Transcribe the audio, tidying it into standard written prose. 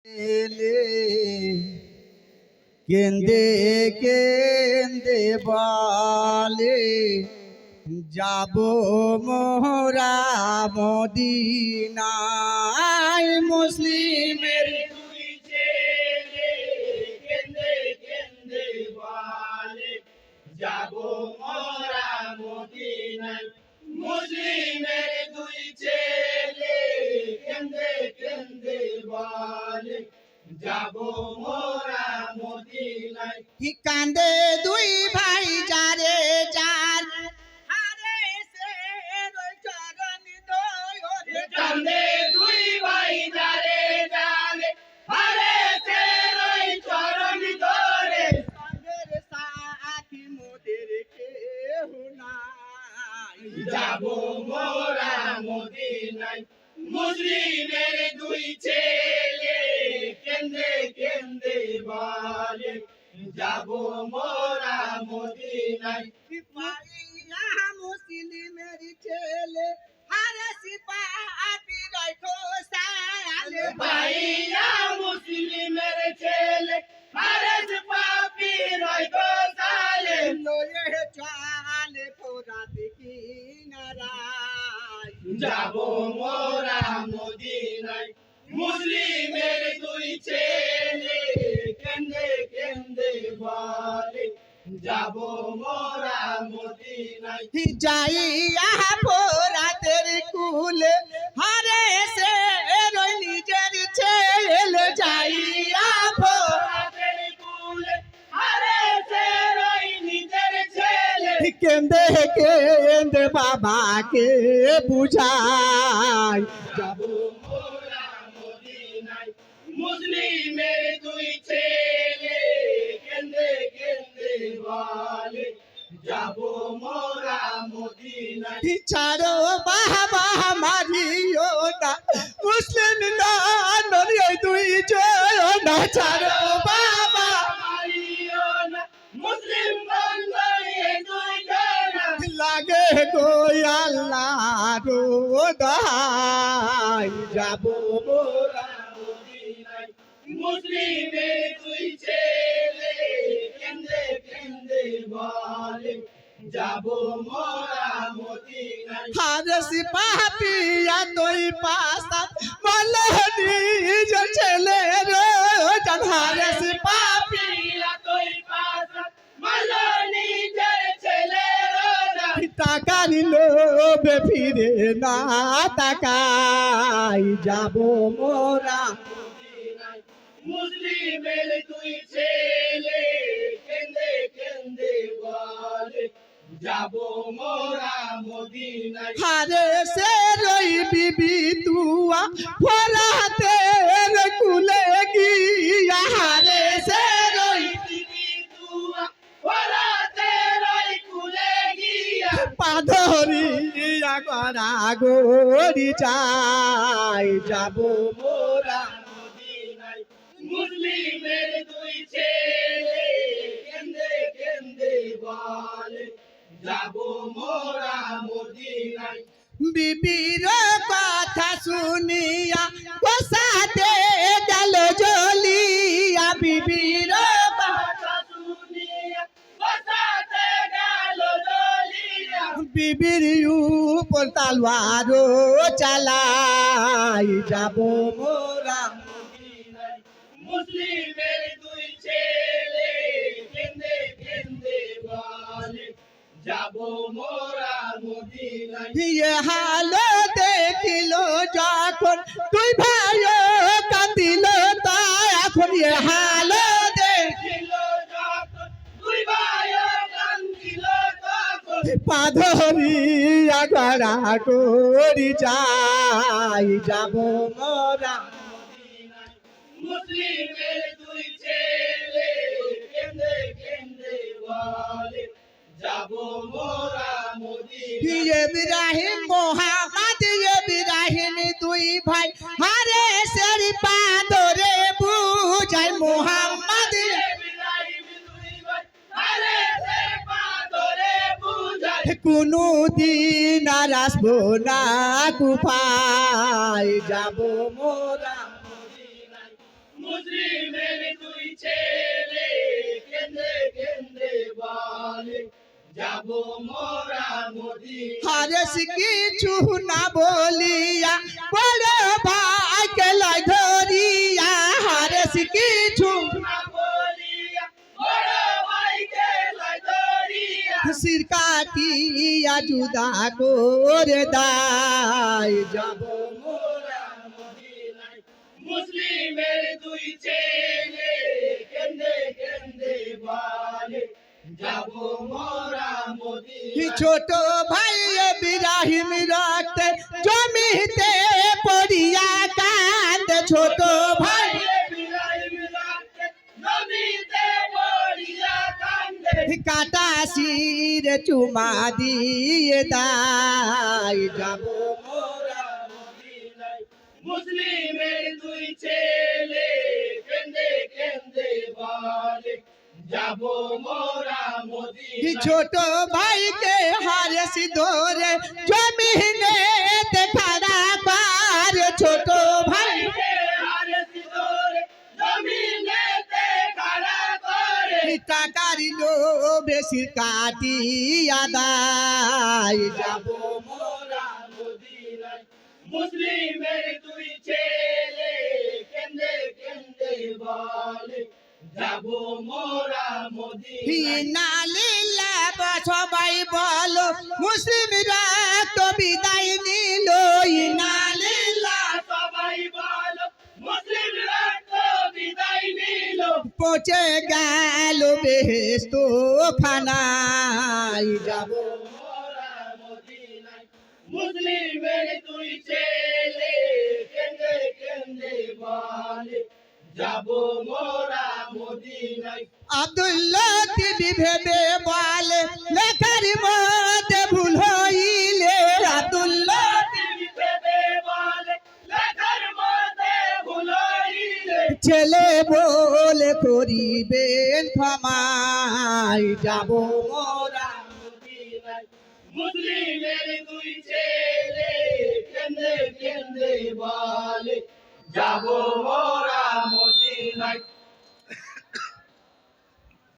এলে কেন্দে কেন্দে বলে যাব মোরা মদিনায় মুসলিমের দুই ছেলে কেন্দে কেন্দে বলে যাব মোরা মদিনায়। মুসলিমের দুই ছেলে কেন্দে কেন্দে বলে যাব মোরা মদিনায়। কান্দে দুই ভাই যারে যার কান্দে দুই ভাই যারে জানে হারেছে ওই চরণ ধরে। কান্দের সাথী মোদের কেহ নাই যাব মোরা মদিনায়। মুসলিমের দুই ছেলে কেন্দে কেন্দে বলে যাব মোরা মদিনায়। পাইয়া মুসলিমের ছেলে হারে সিপাহি রাখো সালে পাইয়া মুসলিমের ছেলে হারেস পাপি রয় গোসালে। লয়ে চালে ফোরাত কিনারায় যাব মোরা মদিনায়। মুসলিমের দুই ছেলে কেন্দে কেন্দে বলে যাব মোরা মদিনায়। যাইয়া ফোরাতের কুলে হারে সে রই নিজের ছেলে যাইয়া রাতের কুলে হারেছে ওই নিজের ছেলে। কেন্দে কেন্দে বাবাকে বুঝাই যাব মোরা মদিনায়। মুসলিমের দুই ছেলে কেন্দে কেন্দে বলে যাব মোরা মদিনায়। ছাড়ো বাবা মারিও না মুসলিম না নরিয়ে দুই না ছাড়ো বাবা মারিও না মুসলিম বন্ধুয়ে দুই জনা। লাগে গো আল্লাহ দোহাই যাব মোরা মদিনায়। মুসলিমের দুই ছেলে কেন্দে কেন্দে বলে যাব মোরা মদিনায়। হারসি পাপিয়া তুই পাসা মলহনি যে ছেলে রে জান হারসি পাপি পিয়া তুই পাশা মালো নিজের ছেলে রোজা। টাকার লোভে ফিরে না তাকাই যাব মোরা মদিনায়। মুসলিমের দুই ছেলে কেন্দে কেন্দে বলে যাব মোরা মদিনায়। হারে সে রই বিবি তুয়া ফলাতে কুলে গিয়া হারে সে রই দিদি তুয়া ওরাতে রই কুলে গিয়া। পাধরিয়া গড়া গড়ি চাই যাব মোরা মদিনায়। মুসলিমের দুই ছেলে কেন্দে কেন্দে বলে যাব মোরা মদিনায়। বিবির কথা শুনিয়া বসাতে গেল জলিয়া বিবির কথা শুনিয়া বসাতে গেল জ্বলিয়া। বিবির উপর তালওয়ার চালাই যাব মোরা মদিনায়। মুসলিমের দুই ছেলে কেন্দে কেন্দে বলে যাব মোরা মদিনায়। ইয়ে হালো দেখিল যখন তুই ভাই কান্দিল তা এখন ইয়ে হালো ছিল যখন দুই ভাই কান্দিল তখন। পাধরিয়া গড়া গড়ি যাই যাব মোরা মদিনায়। মুসলিমের দুই ছেলে কেন্দে কেন্দে বলে যাব মোরা মদিনায়। ইব্রাহিম মোহাম্মদ ইব্রাহিম দুই ভাই হারে সের পাদরে বুঝাই মোহাম্মদ ইব্রাহিম দুই ভাই হারেছে পা ধরে বুঝায়। কোনো দিন আর আসবো না কুফায় যাব মোরা মদিনায়। ছেলে কেন্দে কেন্দে বলে যাব মোরা মদিনায় হারেস কিছু না বলিয়া বড় ভাইকে লাই ধরিয়া হারেস কিছু না বলিয়া বড় ভাইকে লাই ধরিয়া সির কাটিয়া জুদা করে দায় যাব মোরা মদিনায় মুসলিমের দুই ছেলে কেন্দে কেন্দে বলে যাব মোরা মদিনায় ছোট ভাই ইব্রাহিম রাখতে জমিতে পড়িয়া কাঁদ ছোট ভাই কাটা শির চুমা দিয়ে দায় যাব মুসলিমের দুই ছেলে কেন্দে কেন্দে বলে যাব মোরা মদিনায় ছোট ভাইকে হারেস ধরে জমিনে খাড়া পার ছোট ভাই টাকার বেশি কাটিয়া দায় যাব মুসলিমের দুই ছেলে কেন্দে কেন্দে বলে যাব মোরা মদিনায় নালিলা সবাই বলো মুসলিমরা তো বিদায় নিল নালিলা সবাই বলো মুসলিমরা তো বিদায় নিল পচে গেল বেহেস্ত খানায় যাব মোরা মদিনায় মুসলিমের দুই ছেলে কেন্দে কেন্দে বলে যাব মোরা মদিনায় আব্দুল্লাহ তিবি ভেবে বলে লেখার মধ্যে ভুল হইলে আব্দুল্লাহ তিনি ভেবে বলে লেখার মধ্যে ভুল হইলে ছেলে বলে করিবেন ক্ষমায় যাব মোরা মদিনায় মুসলিমের দুই ছেলে কেন্দে কেন্দে বলে যাব মোরা